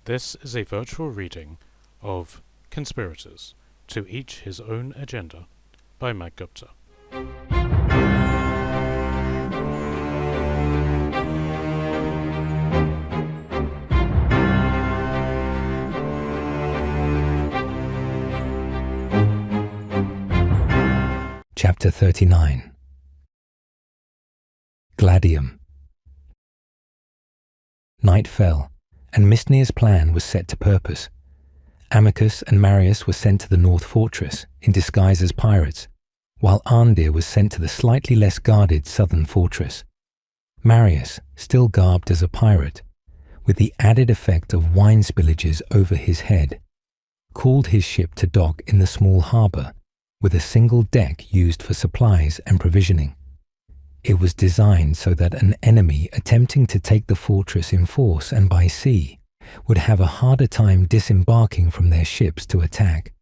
This is a virtual reading of Conspirators, To Each His Own Agenda by Matt Gupta. Chapter 39. Gladium. Night fell, and Mystnir's plan was set to purpose. Amicus and Marius were sent to the North Fortress in disguise as pirates, while Arndir was sent to the slightly less guarded Southern Fortress. Marius, still garbed as a pirate, with the added effect of wine spillages over his head, called his ship to dock in the small harbour, with a single deck used for supplies and provisioning. It was designed so that an enemy attempting to take the fortress in force and by sea would have a harder time disembarking from their ships to attack.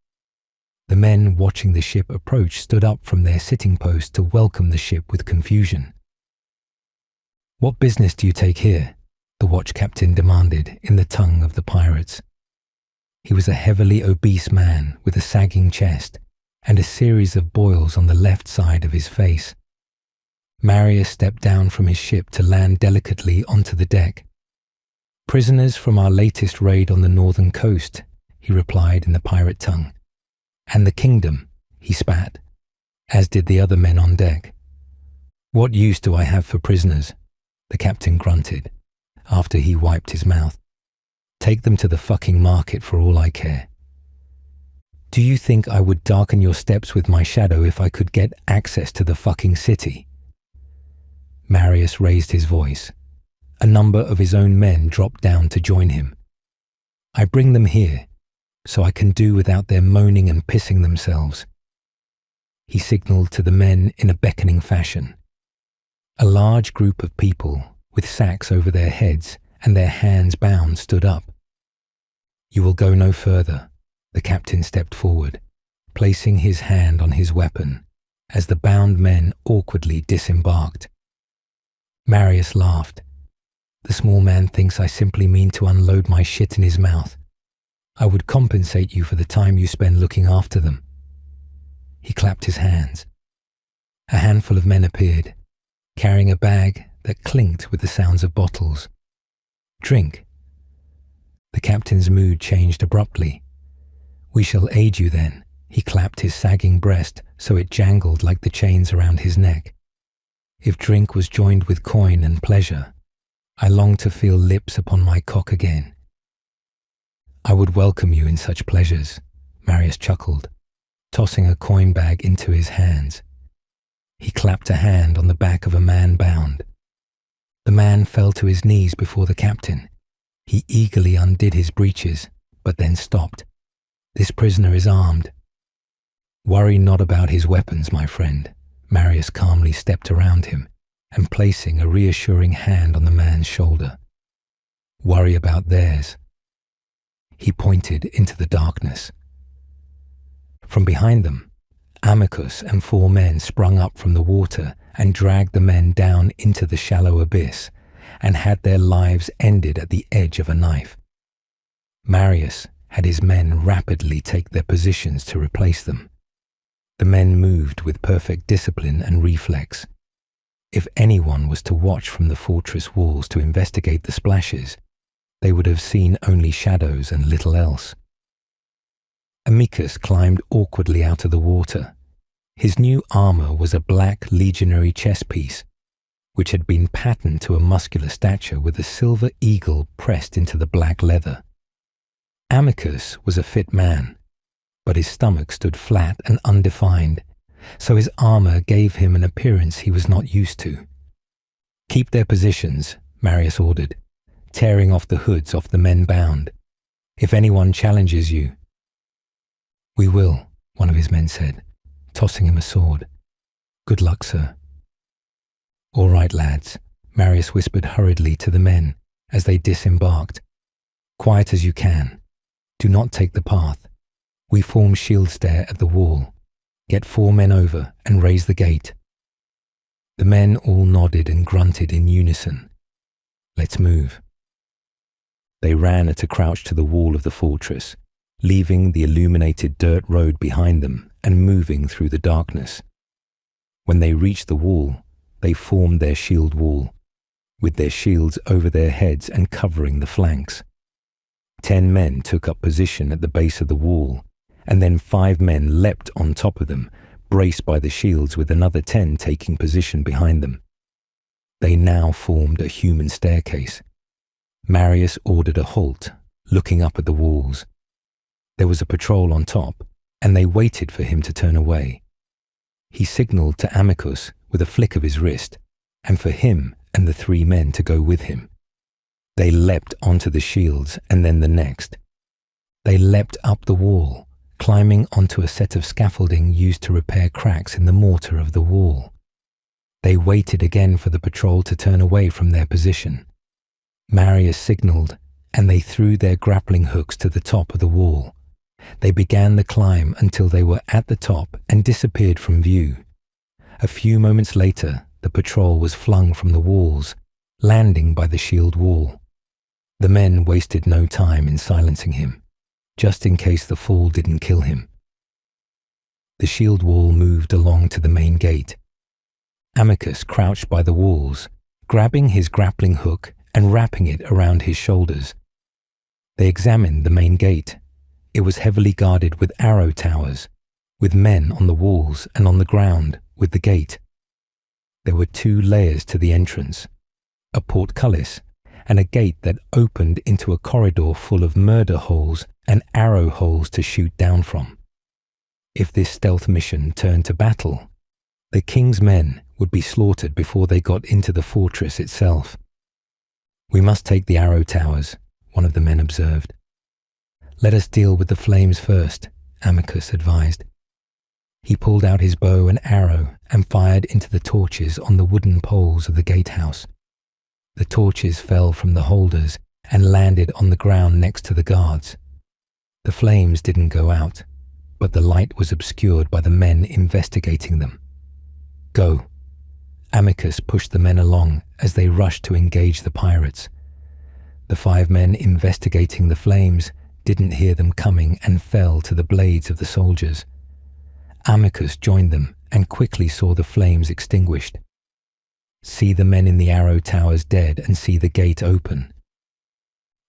The men watching the ship approach stood up from their sitting post to welcome the ship with confusion. "What business do you take here?" the watch captain demanded in the tongue of the pirates. He was a heavily obese man with a sagging chest and a series of boils on the left side of his face. Marius stepped down from his ship to land delicately onto the deck. "Prisoners from our latest raid on the northern coast," he replied in the pirate tongue. "And the kingdom," he spat, as did the other men on deck. "What use do I have for prisoners?" the captain grunted, after he wiped his mouth. "Take them to the fucking market for all I care. Do you think I would darken your steps with my shadow if I could get access to the fucking city?" Marius raised his voice. A number of his own men dropped down to join him. "I bring them here, so I can do without their moaning and pissing themselves." He signaled to the men in a beckoning fashion. A large group of people, with sacks over their heads and their hands bound, stood up. "You will go no further." The captain stepped forward, placing his hand on his weapon as the bound men awkwardly disembarked. Marius laughed. "The small man thinks I simply mean to unload my shit in his mouth. I would compensate you for the time you spend looking after them." He clapped his hands. A handful of men appeared, carrying a bag that clinked with the sounds of bottles. "Drink." The captain's mood changed abruptly. "We shall aid you then." He clapped his sagging breast so it jangled like the chains around his neck. "If drink was joined with coin and pleasure, I long to feel lips upon my cock again." "I would welcome you in such pleasures," Marius chuckled, tossing a coin bag into his hands. He clapped a hand on the back of a man bound. The man fell to his knees before the captain. He eagerly undid his breeches, but then stopped. "This prisoner is armed." "Worry not about his weapons, my friend." Marius calmly stepped around him and placing a reassuring hand on the man's shoulder. "Worry about theirs." He pointed into the darkness. From behind them, Amicus and 4 men sprung up from the water and dragged the men down into the shallow abyss and had their lives ended at the edge of a knife. Marius had his men rapidly take their positions to replace them. The men moved with perfect discipline and reflex. If anyone was to watch from the fortress walls to investigate the splashes, they would have seen only shadows and little else. Amicus climbed awkwardly out of the water. His new armor was a black legionary chest piece, which had been patterned to a muscular stature with a silver eagle pressed into the black leather. Amicus was a fit man, but his stomach stood flat and undefined, so his armor gave him an appearance he was not used to. "Keep their positions," Marius ordered, tearing off the hoods off the men bound. "If anyone challenges you—" "We will," one of his men said, tossing him a sword. "Good luck, sir." "All right, lads," Marius whispered hurriedly to the men as they disembarked. "Quiet as you can. Do not take the path. We form shield stair at the wall. Get 4 men over and raise the gate." The men all nodded and grunted in unison. "Let's move." They ran at a crouch to the wall of the fortress, leaving the illuminated dirt road behind them and moving through the darkness. When they reached the wall, they formed their shield wall, with their shields over their heads and covering the flanks. 10 men took up position at the base of the wall, and then 5 men leapt on top of them, braced by the shields, with another 10 taking position behind them. They now formed a human staircase. Marius ordered a halt, looking up at the walls. There was a patrol on top, and they waited for him to turn away. He signalled to Amicus with a flick of his wrist, and for him and the 3 men to go with him. They leapt onto the shields and then the next. They leapt up the wall, climbing onto a set of scaffolding used to repair cracks in the mortar of the wall. They waited again for the patrol to turn away from their position. Marius signalled, and they threw their grappling hooks to the top of the wall. They began the climb until they were at the top and disappeared from view. A few moments later, the patrol was flung from the walls, landing by the shield wall. The men wasted no time in silencing him, just in case the fall didn't kill him. The shield wall moved along to the main gate. Amicus crouched by the walls, grabbing his grappling hook and wrapping it around his shoulders. They examined the main gate. It was heavily guarded with arrow towers, with men on the walls and on the ground with the gate. There were 2 layers to the entrance, a portcullis and a gate that opened into a corridor full of murder holes and arrow holes to shoot down from. If this stealth mission turned to battle, the king's men would be slaughtered before they got into the fortress itself. "We must take the arrow towers," one of the men observed. "Let us deal with the flames first," Amicus advised. He pulled out his bow and arrow and fired into the torches on the wooden poles of the gatehouse. The torches fell from the holders and landed on the ground next to the guards. The flames didn't go out, but the light was obscured by the men investigating them. "Go." Amicus pushed the men along as they rushed to engage the pirates. The 5 men investigating the flames didn't hear them coming and fell to the blades of the soldiers. Amicus joined them and quickly saw the flames extinguished. "See the men in the arrow towers dead and see the gate open."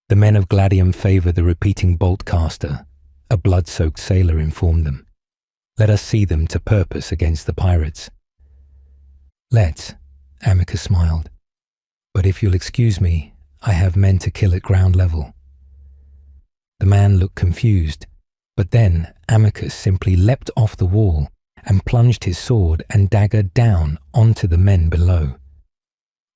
"The men of Gladium favor the repeating bolt caster," a blood-soaked sailor informed them. "Let us see them to purpose against the pirates." "Let's," Amicus smiled. "But if you'll excuse me, I have men to kill at ground level." The man looked confused, but then Amicus simply leapt off the wall and plunged his sword and dagger down onto the men below.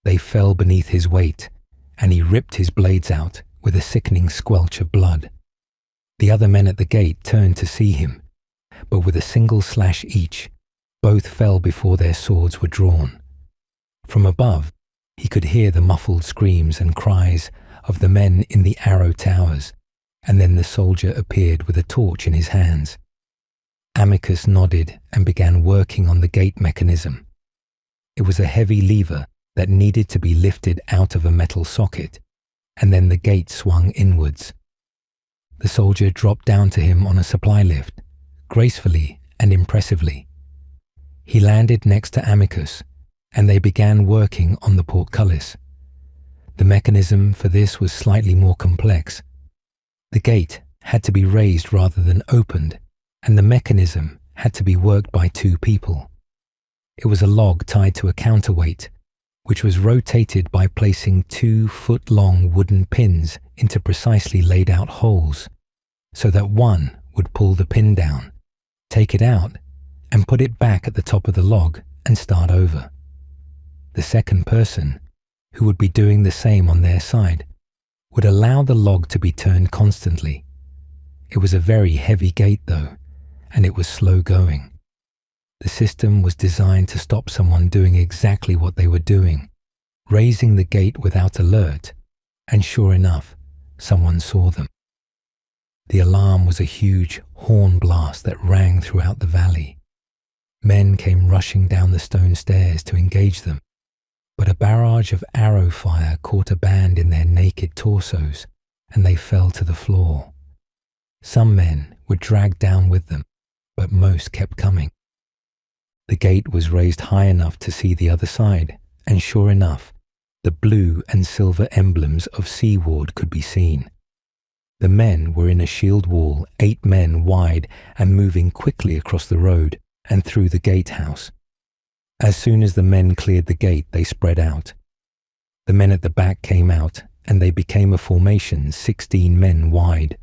They fell beneath his weight, and he ripped his blades out with a sickening squelch of blood. The other men at the gate turned to see him, but with a single slash each, both fell before their swords were drawn. From above, he could hear the muffled screams and cries of the men in the arrow towers, and then the soldier appeared with a torch in his hands. Amicus nodded and began working on the gate mechanism. It was a heavy lever that needed to be lifted out of a metal socket, and then the gate swung inwards. The soldier dropped down to him on a supply lift, gracefully and impressively. He landed next to Amicus, and they began working on the portcullis. The mechanism for this was slightly more complex. The gate had to be raised rather than opened, and the mechanism had to be worked by 2 people. It was a log tied to a counterweight, which was rotated by placing 2-foot-long wooden pins into precisely laid out holes, so that one would pull the pin down, take it out, and put it back at the top of the log and start over. The second person, who would be doing the same on their side, would allow the log to be turned constantly. It was a very heavy gate though, and it was slow going. The system was designed to stop someone doing exactly what they were doing, raising the gate without alert, and sure enough, someone saw them. The alarm was a huge horn blast that rang throughout the valley. Men came rushing down the stone stairs to engage them, but a barrage of arrow fire caught a band in their naked torsos and they fell to the floor. Some men were dragged down with them, but most kept coming. The gate was raised high enough to see the other side, and sure enough, the blue and silver emblems of Sea Ward could be seen. The men were in a shield wall 8 men wide and moving quickly across the road and through the gatehouse. As soon as the men cleared the gate, they spread out. The men at the back came out, and they became a formation 16 men wide.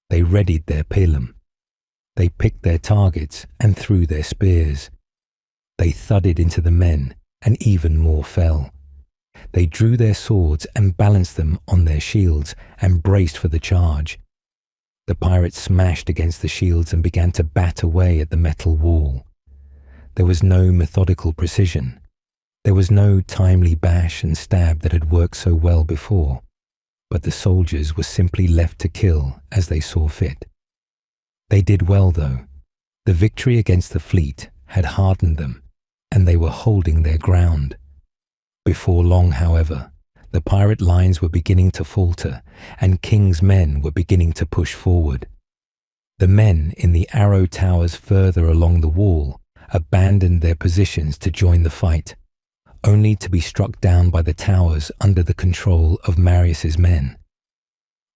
They readied their pilum. They picked their targets and threw their spears. They thudded into the men, and even more fell. They drew their swords and balanced them on their shields and braced for the charge. The pirates smashed against the shields and began to bat away at the metal wall. There was no methodical precision. There was no timely bash and stab that had worked so well before, but the soldiers were simply left to kill as they saw fit. They did well, though. The victory against the fleet had hardened them, and they were holding their ground. Before long, however, the pirate lines were beginning to falter, and King's men were beginning to push forward. The men in the arrow towers further along the wall abandoned their positions to join the fight, only to be struck down by the towers under the control of Marius's men.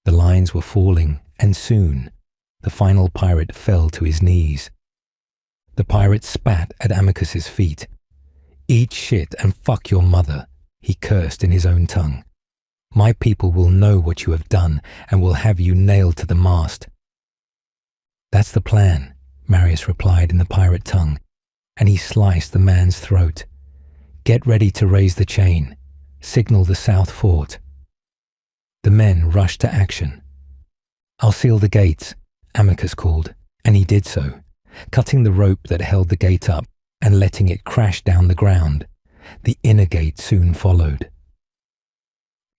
The lines were falling, and soon the final pirate fell to his knees. The pirate spat at Amycus's feet. "Eat shit and fuck your mother," he cursed in his own tongue. "My people will know what you have done and will have you nailed to the mast." "That's the plan," Marius replied in the pirate tongue, and he sliced the man's throat. "Get ready to raise the chain. Signal the south fort." The men rushed to action. "I'll seal the gates," Amycus called, and he did so, cutting the rope that held the gate up and letting it crash down the ground. The inner gate soon followed.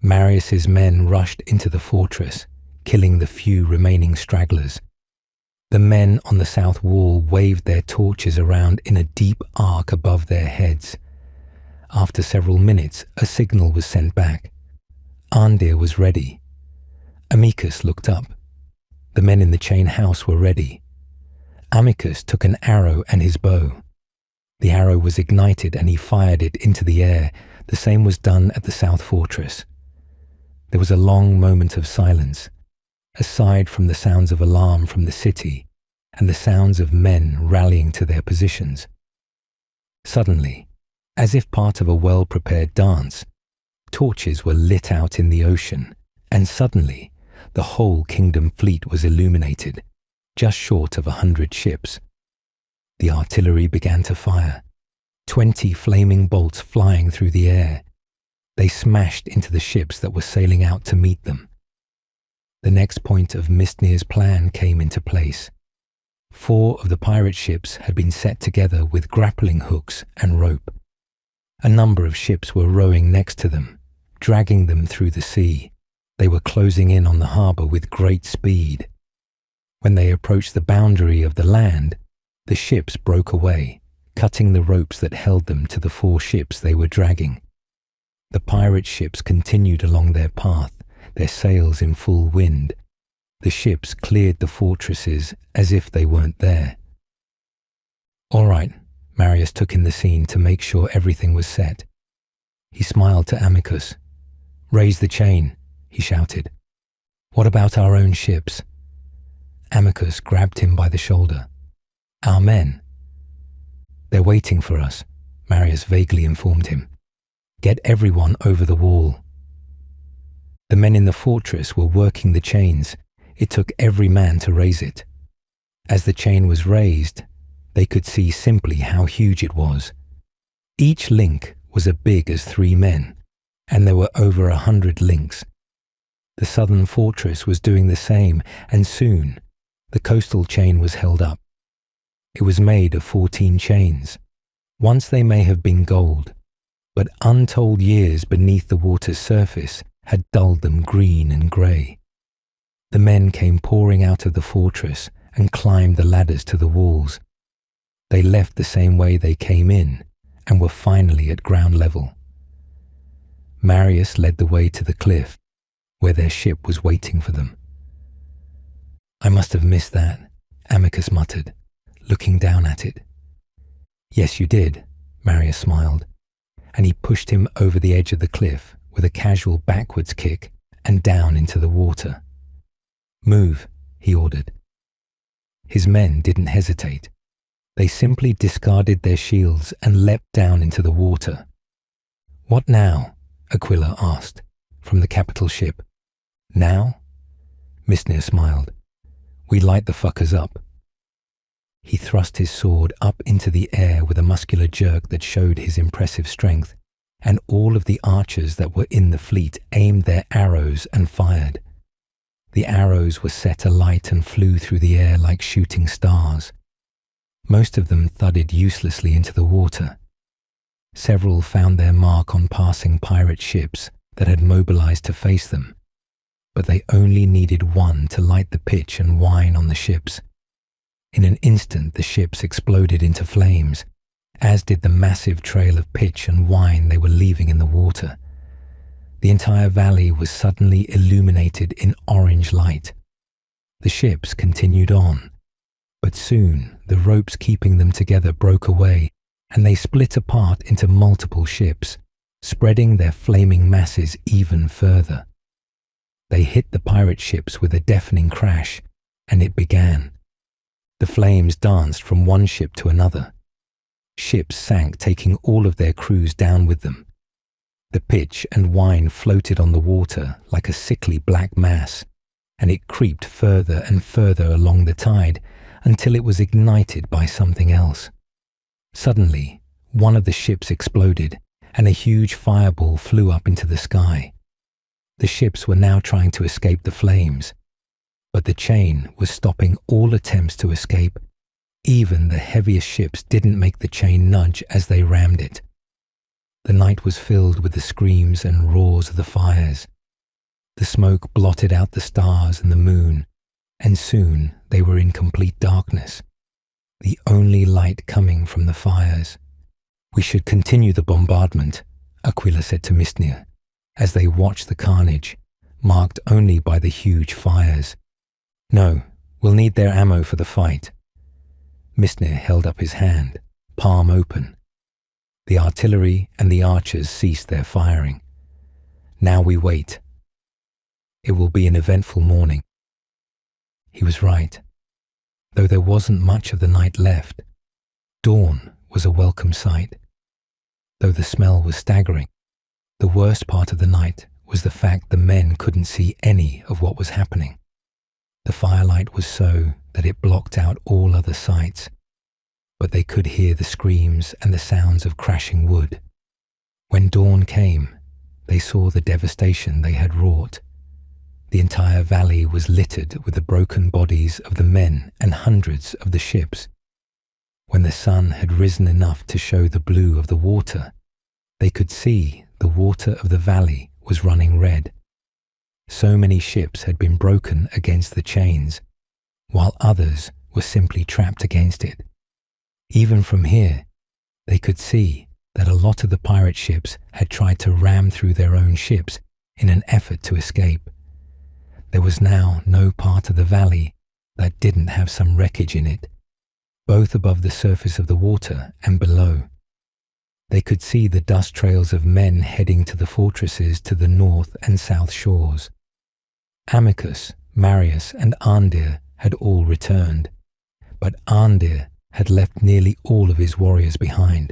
Marius's men rushed into the fortress, killing the few remaining stragglers. The men on the south wall waved their torches around in a deep arc above their heads. After several minutes, a signal was sent back. Arndir was ready. Amycus looked up. The men in the chain house were ready. Amycus took an arrow and his bow. The arrow was ignited and he fired it into the air. The same was done at the south fortress. There was a long moment of silence, aside from the sounds of alarm from the city and the sounds of men rallying to their positions. Suddenly, as if part of a well-prepared dance, torches were lit out in the ocean, and suddenly the whole kingdom fleet was illuminated, just short of 100 ships. The artillery began to fire, 20 flaming bolts flying through the air. They smashed into the ships that were sailing out to meet them. The next point of Mistnir's plan came into place. 4 of the pirate ships had been set together with grappling hooks and rope. A number of ships were rowing next to them, dragging them through the sea. They were closing in on the harbour with great speed. When they approached the boundary of the land, the ships broke away, cutting the ropes that held them to the 4 ships they were dragging. The pirate ships continued along their path, their sails in full wind. The ships cleared the fortresses as if they weren't there. "All right," Marius took in the scene to make sure everything was set. He smiled to Amycus. "Raise the chain," he shouted. "What about our own ships?" Amycus grabbed him by the shoulder. "Our men." "They're waiting for us," Marius vaguely informed him. "Get everyone over the wall." The men in the fortress were working the chains. It took every man to raise it. As the chain was raised, they could see simply how huge it was. Each link was as big as 3 men, and there were over 100 links. The southern fortress was doing the same, and soon the coastal chain was held up. It was made of 14 chains. Once they may have been gold, but untold years beneath the water's surface had dulled them green and grey. The men came pouring out of the fortress and climbed the ladders to the walls. They left the same way they came in and were finally at ground level. Marius led the way to the cliff. where their ship was waiting for them. "I must have missed that," Amicus muttered, looking down at it. "Yes, you did," Marius smiled, and he pushed him over the edge of the cliff with a casual backwards kick and down into the water. "Move," he ordered. His men didn't hesitate. They simply discarded their shields and leapt down into the water. "What now?" Aquila asked, from the capital ship. "Now?" Mistnir smiled. "We light the fuckers up." He thrust his sword up into the air with a muscular jerk that showed his impressive strength, and all of the archers that were in the fleet aimed their arrows and fired. The arrows were set alight and flew through the air like shooting stars. Most of them thudded uselessly into the water. Several found their mark on passing pirate ships that had mobilized to face them, but they only needed one to light the pitch and wine on the ships. In an instant, the ships exploded into flames, as did the massive trail of pitch and wine they were leaving in the water. The entire valley was suddenly illuminated in orange light. The ships continued on, but soon the ropes keeping them together broke away, and they split apart into multiple ships, spreading their flaming masses even further. They hit the pirate ships with a deafening crash, and it began. The flames danced from one ship to another. Ships sank, taking all of their crews down with them. The pitch and wine floated on the water like a sickly black mass, and it creeped further and further along the tide until it was ignited by something else. Suddenly, one of the ships exploded, and a huge fireball flew up into the sky. The ships were now trying to escape the flames, but the chain was stopping all attempts to escape. Even the heaviest ships didn't make the chain nudge as they rammed it. The night was filled with the screams and roars of the fires. The smoke blotted out the stars and the moon, and soon they were in complete darkness, the only light coming from the fires. "We should continue the bombardment," Aquila said to Mistnir, as they watched the carnage, marked only by the huge fires. "No, we'll need their ammo for the fight." Mistnir held up his hand, palm open. The artillery and the archers ceased their firing. "Now we wait. It will be an eventful morning." He was right. Though there wasn't much of the night left, dawn was a welcome sight. Though the smell was staggering, the worst part of the night was the fact the men couldn't see any of what was happening. The firelight was so that it blocked out all other sights, but they could hear the screams and the sounds of crashing wood. When dawn came, they saw the devastation they had wrought. The entire valley was littered with the broken bodies of the men and hundreds of the ships. When the sun had risen enough to show the blue of the water, they could see the water of the valley was running red. So many ships had been broken against the chains, while others were simply trapped against it. Even from here, they could see that a lot of the pirate ships had tried to ram through their own ships in an effort to escape. There was now no part of the valley that didn't have some wreckage in it, both above the surface of the water and below. They could see the dust trails of men heading to the fortresses to the north and south shores. Amicus, Marius, and Arndir had all returned, but Arndir had left nearly all of his warriors behind.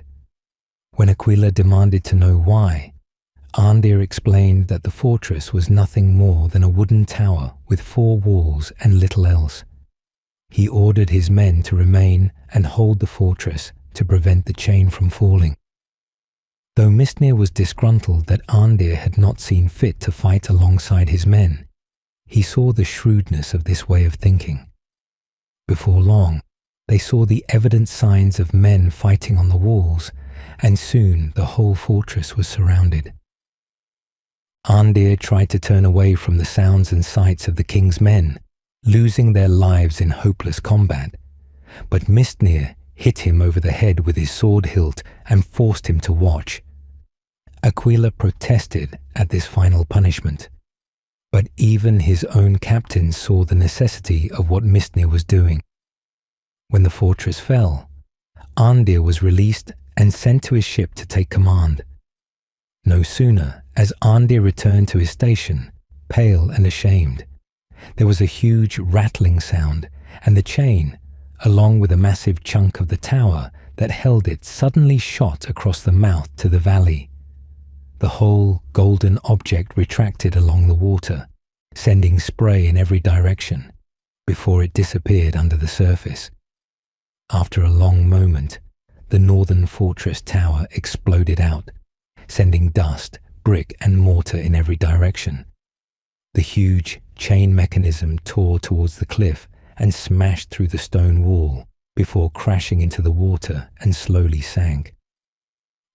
When Aquila demanded to know why, Arndir explained that the fortress was nothing more than a wooden tower with 4 walls and little else. He ordered his men to remain and hold the fortress to prevent the chain from falling. Though Mistnir was disgruntled that Arndir had not seen fit to fight alongside his men, he saw the shrewdness of this way of thinking. Before long, they saw the evident signs of men fighting on the walls, and soon the whole fortress was surrounded. Arndir tried to turn away from the sounds and sights of the king's men, losing their lives in hopeless combat, but Mistnir hit him over the head with his sword hilt and forced him to watch. Aquila protested at this final punishment, But even his own captain saw the necessity of what Mistnir was doing. When the fortress fell, Arndir was released and sent to his ship to take command. No sooner as Arndir returned to his station, pale and ashamed, there was a huge rattling sound, and the chain, along with a massive chunk of the tower that held it, suddenly shot across the mouth to the valley. The whole golden object retracted along the water, sending spray in every direction, before it disappeared under the surface. After a long moment, the northern fortress tower exploded out, sending dust, brick and mortar in every direction. The huge chain mechanism tore towards the cliff and smashed through the stone wall before crashing into the water and slowly sank.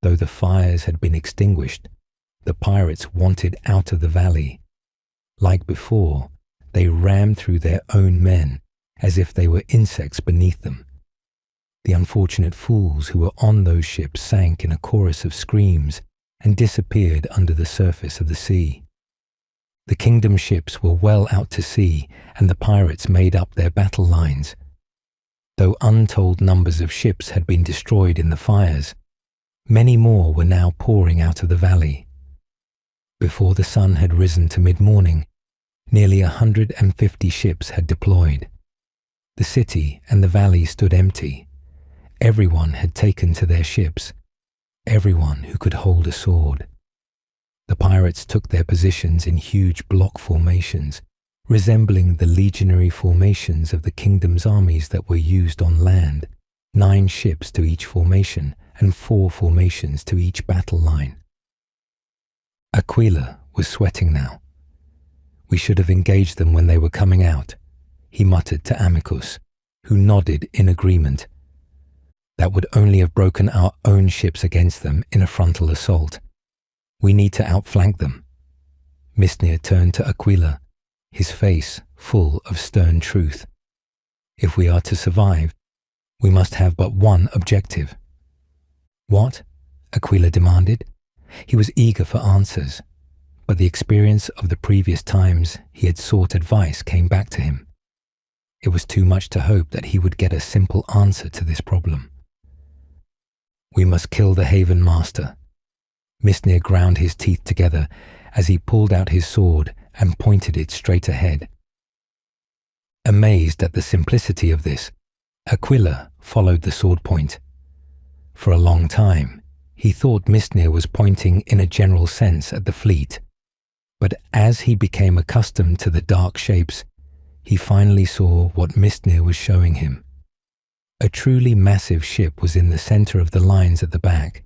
Though the fires had been extinguished, the pirates wanted out of the valley. Like before, they rammed through their own men as if they were insects beneath them. The unfortunate fools who were on those ships sank in a chorus of screams and disappeared under the surface of the sea. The kingdom ships were well out to sea, and the pirates made up their battle lines. Though untold numbers of ships had been destroyed in the fires, many more were now pouring out of the valley. Before the sun had risen to mid-morning, nearly 150 ships had deployed. The city and the valley stood empty. Everyone had taken to their ships, everyone who could hold a sword. The pirates took their positions in huge block formations, resembling the legionary formations of the kingdom's armies that were used on land, 9 ships to each formation and 4 formations to each battle line. Aquila was sweating now. We should have engaged them when they were coming out, he muttered to Amicus, who nodded in agreement. That would only have broken our own ships against them in a frontal assault. We need to outflank them. Mistnir turned to Aquila, his face full of stern truth. If we are to survive, we must have but one objective. What? Aquila demanded. He was eager for answers, but the experience of the previous times he had sought advice came back to him. It was too much to hope that he would get a simple answer to this problem. We must kill the Haven Master. Mistnir ground his teeth together as he pulled out his sword and pointed it straight ahead. Amazed at the simplicity of this, Aquila followed the sword point. For a long time, he thought Mistnir was pointing in a general sense at the fleet, but as he became accustomed to the dark shapes, he finally saw what Mistnir was showing him. A truly massive ship was in the center of the lines at the back.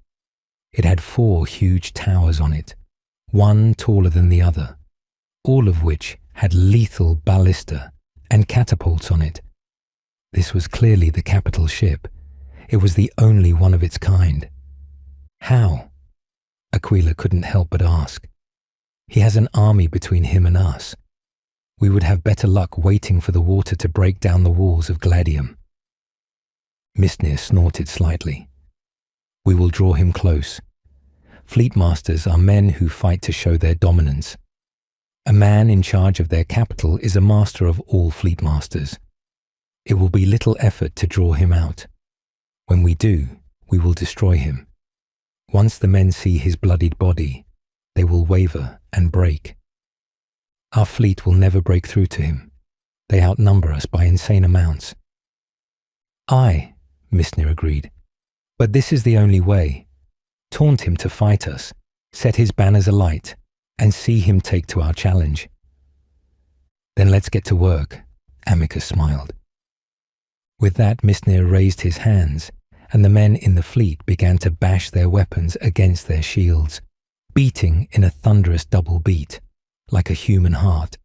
It had 4 huge towers on it, one taller than the other, all of which had lethal ballista and catapults on it. This was clearly the capital ship. It was the only one of its kind. How? Aquila couldn't help but ask. He has an army between him and us. We would have better luck waiting for the water to break down the walls of Gladium. Mistnir snorted slightly. We will draw him close. Fleet masters are men who fight to show their dominance. A man in charge of their capital is a master of all fleet masters. It will be little effort to draw him out. When we do, we will destroy him. Once the men see his bloodied body, they will waver and break. Our fleet will never break through to him. They outnumber us by insane amounts. Aye, Mistnir agreed. But this is the only way. Taunt him to fight us, set his banners alight, and see him take to our challenge. Then let's get to work, Amicus smiled. With that, Mistnir raised his hands, and the men in the fleet began to bash their weapons against their shields, beating in a thunderous double beat, like a human heart.